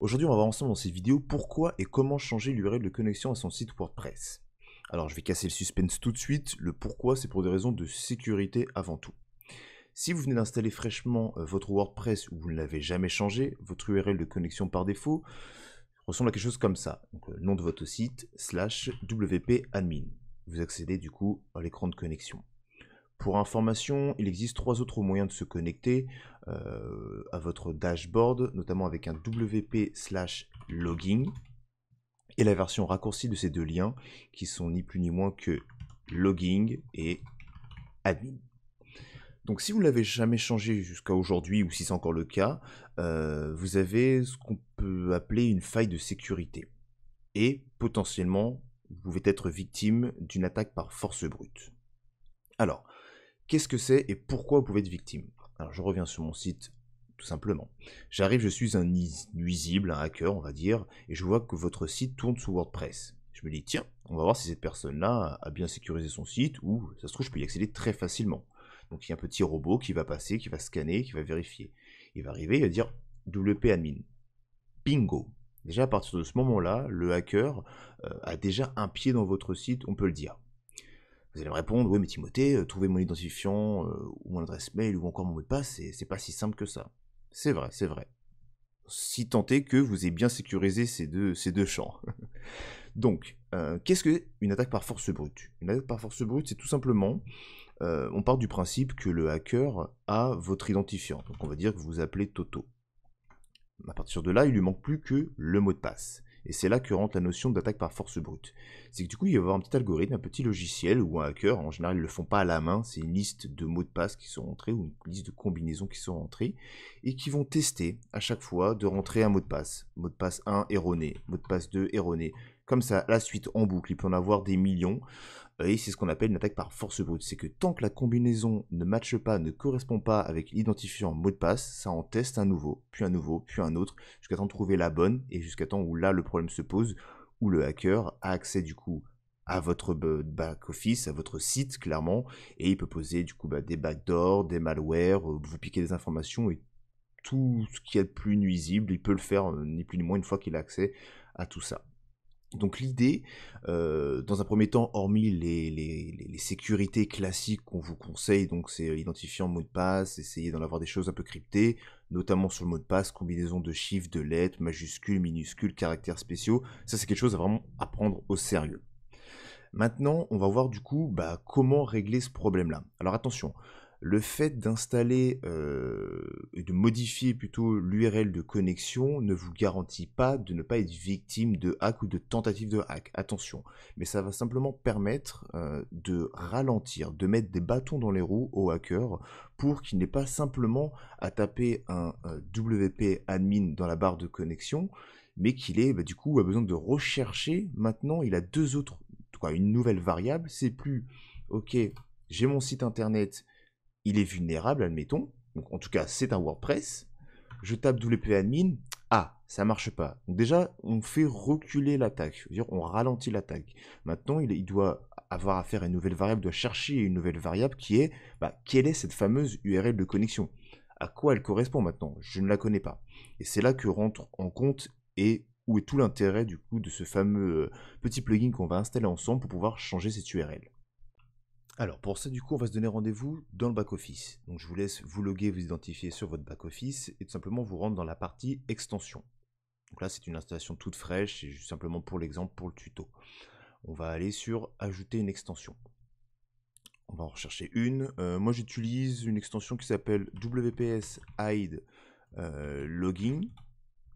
Aujourd'hui, on va voir ensemble dans cette vidéo pourquoi et comment changer l'URL de connexion à son site WordPress. Alors, je vais casser le suspense tout de suite. Le pourquoi, c'est pour des raisons de sécurité avant tout. Si vous venez d'installer fraîchement votre WordPress ou vous ne l'avez jamais changé, votre URL de connexion par défaut ressemble à quelque chose comme ça. Donc, le nom de votre site /wp admin. Vous accédez du coup à l'écran de connexion. Pour information, il existe 3 autres moyens de se connecter à votre dashboard, notamment avec un wp/logging et la version raccourcie de ces deux liens qui sont ni plus ni moins que logging et admin. Donc si vous ne l'avez jamais changé jusqu'à aujourd'hui ou si c'est encore le cas, vous avez ce qu'on peut appeler une faille de sécurité. Et potentiellement, vous pouvez être victime d'une attaque par force brute. Alors, qu'est-ce que c'est et pourquoi vous pouvez être victime? Alors je reviens sur mon site tout simplement. J'arrive, je suis un nuisible, un hacker on va dire, et je vois que votre site tourne sous WordPress. Je me dis tiens, on va voir si cette personne-là a bien sécurisé son site ou ça se trouve je peux y accéder très facilement. Donc il y a un petit robot qui va passer, qui va scanner, qui va vérifier. Il va arriver, il va dire WP admin. Bingo. Déjà à partir de ce moment-là, le hacker a déjà un pied dans votre site, on peut le dire. Vous allez me répondre, oui mais Timothée, trouver mon identifiant, ou mon adresse mail, ou encore mon mot de passe, c'est pas si simple que ça. C'est vrai, c'est vrai. Si tant est que vous ayez bien sécurisé ces deux champs. Donc, qu'est-ce qu'une attaque par force brute? Une attaque par force brute, c'est tout simplement, on part du principe que le hacker a votre identifiant. Donc on va dire que vous appelez Toto. À partir de là, il lui manque plus que le mot de passe. Et c'est là que rentre la notion d'attaque par force brute. C'est que du coup, il va y avoir un petit algorithme, un petit logiciel ou un hacker, en général, ils ne le font pas à la main, c'est une liste de mots de passe qui sont rentrés ou une liste de combinaisons qui sont rentrées et qui vont tester à chaque fois de rentrer un mot de passe. Mot de passe 1 erroné, mot de passe 2 erroné. Comme ça, la suite en boucle, il peut en avoir des millions. Et c'est ce qu'on appelle une attaque par force brute. C'est que tant que la combinaison ne matche pas, ne correspond pas avec l'identifiant mot de passe, ça en teste un nouveau, puis un autre, jusqu'à temps de trouver la bonne, et jusqu'à temps où là le problème se pose, où le hacker a accès du coup à votre back-office, à votre site clairement, et il peut poser du coup des backdoors, des malwares, vous piquer des informations, et tout ce qui est de plus nuisible, il peut le faire ni plus ni moins une fois qu'il a accès à tout ça. Donc l'idée, dans un premier temps, hormis les sécurités classiques qu'on vous conseille, donc c'est identifiant mot de passe, essayer d'en avoir des choses un peu cryptées, notamment sur le mot de passe, combinaison de chiffres, de lettres, majuscules, minuscules, caractères spéciaux, ça c'est quelque chose à vraiment à prendre au sérieux. Maintenant, on va voir du coup comment régler ce problème-là. Alors attention, le fait d'installer et de modifier plutôt l'URL de connexion ne vous garantit pas de ne pas être victime de hack ou de tentative de hack. Attention, mais ça va simplement permettre de ralentir, de mettre des bâtons dans les roues aux hackers pour qu'il n'ait pas simplement à taper un WP admin dans la barre de connexion, mais qu'il ait du coup a besoin de rechercher. Maintenant, il a deux autres une nouvelle variable, c'est plus, ok, j'ai mon site internet, il est vulnérable, admettons, donc en tout cas c'est un WordPress, je tape WP admin, ah, ça marche pas. Donc déjà, on fait reculer l'attaque, c'est-à-dire on ralentit l'attaque. Maintenant, il doit avoir à faire une nouvelle variable, doit chercher une nouvelle variable qui est, quelle est cette fameuse URL de connexion? À quoi elle correspond maintenant? Je ne la connais pas. Et c'est là que rentre en compte et où est tout l'intérêt du coup de ce fameux petit plugin qu'on va installer ensemble pour pouvoir changer cette URL. Alors pour ça du coup on va se donner rendez-vous dans le back-office. Donc je vous laisse vous loguer, vous identifier sur votre back-office et tout simplement vous rendre dans la partie extension. Donc là c'est une installation toute fraîche, c'est juste simplement pour l'exemple, pour le tuto. On va aller sur ajouter une extension. On va en rechercher une. Moi j'utilise une extension qui s'appelle WPS Hide Logging,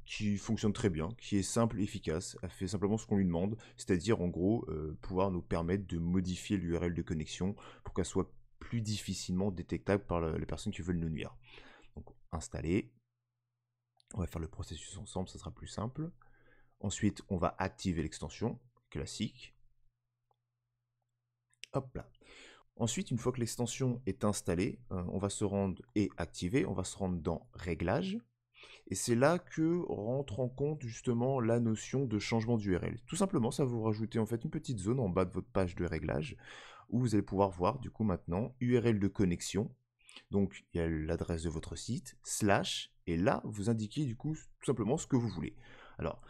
qui fonctionne très bien, qui est simple, efficace, elle fait simplement ce qu'on lui demande, c'est-à-dire en gros pouvoir nous permettre de modifier l'URL de connexion pour qu'elle soit plus difficilement détectable par les personnes qui veulent nous nuire. Donc installer, on va faire le processus ensemble, ça sera plus simple. Ensuite, on va activer l'extension, classique. Hop là. Ensuite, une fois que l'extension est installée, on va se rendre et activer, on va se rendre dans Réglages. Et c'est là que rentre en compte justement la notion de changement d'URL. Tout simplement, ça va vous rajouter en fait une petite zone en bas de votre page de réglage où vous allez pouvoir voir du coup maintenant URL de connexion. Donc, il y a l'adresse de votre site, slash, et là, vous indiquez du coup tout simplement ce que vous voulez. Alors,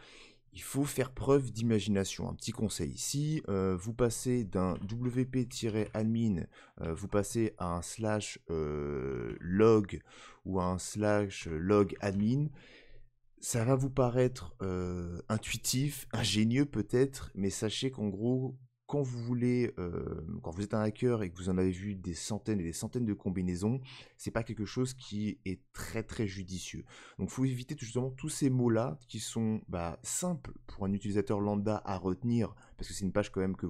il faut faire preuve d'imagination. Un petit conseil ici, vous passez d'un wp-admin, vous passez à un slash log ou à un slash log admin. Ça va vous paraître intuitif, ingénieux peut-être, mais sachez qu'en gros, quand vous voulez, quand vous êtes un hacker et que vous en avez vu des centaines et des centaines de combinaisons, c'est pas quelque chose qui est très très judicieux. Donc, il faut éviter justement tous ces mots-là qui sont simples pour un utilisateur lambda à retenir, parce que c'est une page quand même que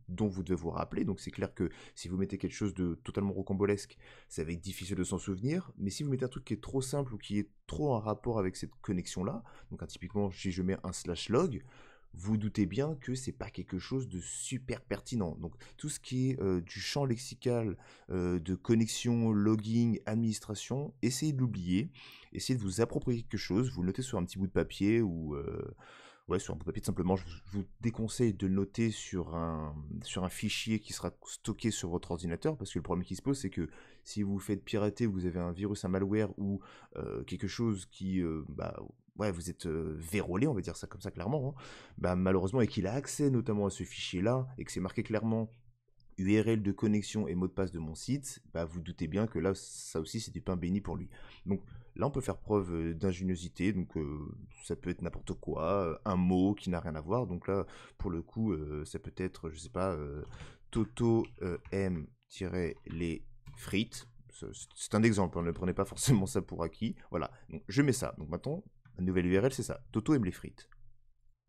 dont vous devez vous rappeler. Donc, c'est clair que si vous mettez quelque chose de totalement rocambolesque, ça va être difficile de s'en souvenir. Mais si vous mettez un truc qui est trop simple ou qui est trop en rapport avec cette connexion-là, donc typiquement si je mets un slash log, vous doutez bien que c'est pas quelque chose de super pertinent. Donc tout ce qui est du champ lexical, de connexion, logging, administration, essayez de l'oublier, essayez de vous approprier quelque chose, vous le notez sur un petit bout de papier ou ouais, sur un bout de papier, tout simplement. Je vous déconseille de le noter sur un fichier qui sera stocké sur votre ordinateur, parce que le problème qui se pose, c'est que si vous vous faites pirater, vous avez un virus, un malware ou quelque chose qui, ouais, vous êtes vérolé, on va dire ça comme ça clairement, hein, malheureusement, et qu'il a accès notamment à ce fichier-là, et que c'est marqué clairement URL de connexion et mot de passe de mon site, vous doutez bien que là, ça aussi, c'est du pain béni pour lui. Donc là, on peut faire preuve d'ingéniosité, donc ça peut être n'importe quoi, un mot qui n'a rien à voir. Donc là, pour le coup, ça peut être, je sais pas, Toto aime-les frites. C'est un exemple, hein, ne prenez pas forcément ça pour acquis. Voilà, donc je mets ça. Donc maintenant, la nouvelle URL, c'est ça, Toto aime les frites.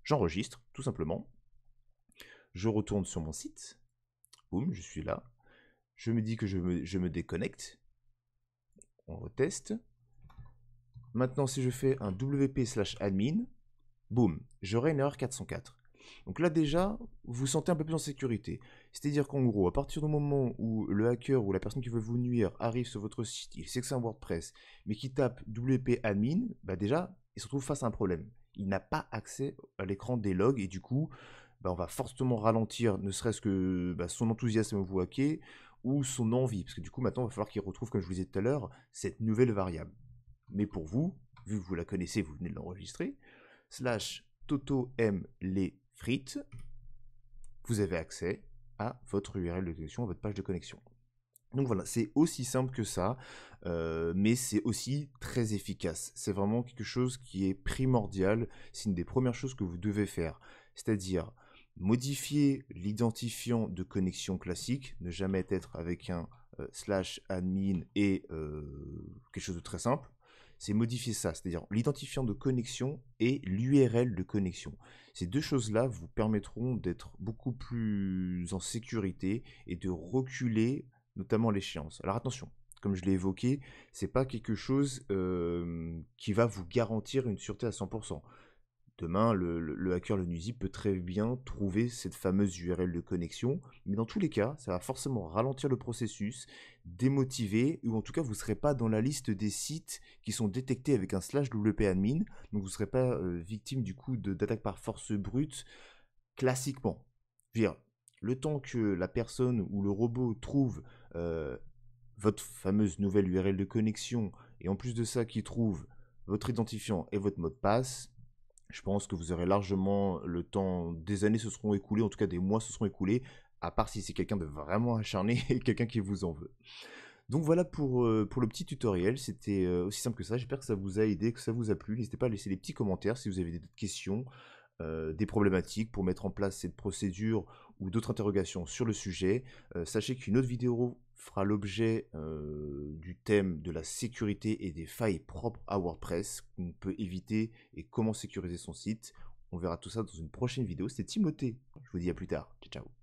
J'enregistre, tout simplement. Je retourne sur mon site. Boum, je suis là. Je me dis que je me déconnecte. On reteste. Maintenant, si je fais un wp/admin, boum, j'aurai une erreur 404. Donc là déjà, vous vous sentez un peu plus en sécurité. C'est-à-dire qu'en gros, à partir du moment où le hacker ou la personne qui veut vous nuire arrive sur votre site, il sait que c'est un WordPress, mais qui tape wp-admin, déjà, il se retrouve face à un problème. Il n'a pas accès à l'écran des logs et du coup, on va fortement ralentir ne serait-ce que son enthousiasme à vous hacker ou son envie. Parce que du coup, maintenant, il va falloir qu'il retrouve, comme je vous disais tout à l'heure, cette nouvelle variable. Mais pour vous, vu que vous la connaissez, vous venez de l'enregistrer, slash Toto aime les frites, vous avez accès à votre URL de connexion, à votre page de connexion. Donc voilà, c'est aussi simple que ça, mais c'est aussi très efficace. C'est vraiment quelque chose qui est primordial, c'est une des premières choses que vous devez faire. C'est-à-dire modifier l'identifiant de connexion classique, ne jamais être avec un slash admin et quelque chose de très simple. C'est modifier ça, c'est-à-dire l'identifiant de connexion et l'URL de connexion. Ces deux choses-là vous permettront d'être beaucoup plus en sécurité et de reculer notamment l'échéance. Alors attention, comme je l'ai évoqué, c'est pas quelque chose qui va vous garantir une sûreté à 100%. Demain, le hacker, le nuisible, peut très bien trouver cette fameuse URL de connexion, mais dans tous les cas, ça va forcément ralentir le processus, démotiver, ou en tout cas, vous ne serez pas dans la liste des sites qui sont détectés avec un slash wp-admin, donc vous ne serez pas victime du coup d'attaque par force brute classiquement. Je veux dire, le temps que la personne ou le robot trouve votre fameuse nouvelle URL de connexion, et en plus de ça, qui trouve votre identifiant et votre mot de passe, je pense que vous aurez largement le temps, des années se seront écoulées, en tout cas des mois se seront écoulés, à part si c'est quelqu'un de vraiment acharné et quelqu'un qui vous en veut. Donc voilà pour le petit tutoriel, c'était aussi simple que ça, j'espère que ça vous a aidé, que ça vous a plu, n'hésitez pas à laisser des petits commentaires si vous avez des questions, des problématiques pour mettre en place cette procédure ou d'autres interrogations sur le sujet. Sachez qu'une autre vidéo fera l'objet du thème de la sécurité et des failles propres à WordPress qu'on peut éviter et comment sécuriser son site. On verra tout ça dans une prochaine vidéo. C'était Timothée. Je vous dis à plus tard. Ciao, ciao.